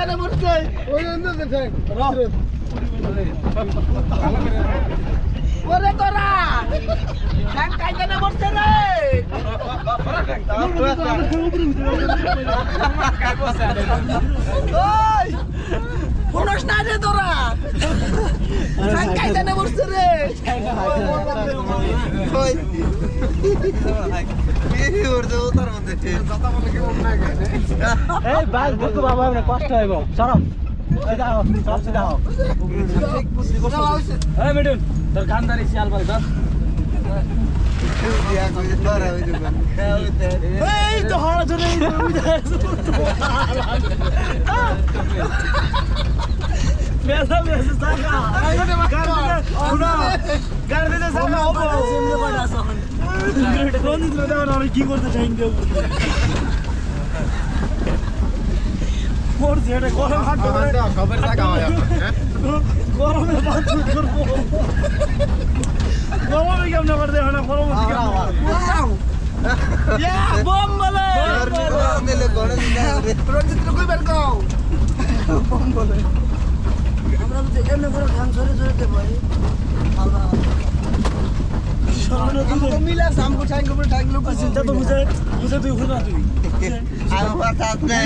জানে মরছে ওই এনে দেন ওরে তোরা ঠ্যাং কাই জানে মরছে রে ওই পুনস না রে তোরা ঠ্যাং কাই জানে মরছে রে ওই এই ওরতে ওতার মধ্যে কথা বলে কি মন না গেছে এই বাস দেখো বাবা এমন কষ্ট হইব সরম সিধা হও সব সিধা হও এই মিডুন তোর খানদারি শিয়াল বল দস দিয়া কই ধরা হই যাবে এই তো হড় ধরে মেলা মেলা সাকা গাড়ি দিতে সাকা হবো সামনে পড়া সখন কোন দিন দাও না কি করতে চাইঙ্গে মোর যেটা গরম হাত ধরে খবর থাকা হয় গরমে বাথরুম করব গরমে কেমন করতে হয় না গরম ওয়াও ইয়া বম বলে দিলে গড়ে দিতে রঞ্জিত কই বের কও বম বলে আমরা তো এমনি করে ধান সরে সরে দেব हमको मिला हमको ठांग लो চিন্তা তো বুঝে বুঝে তুই হুনা তুই আর কথা আছে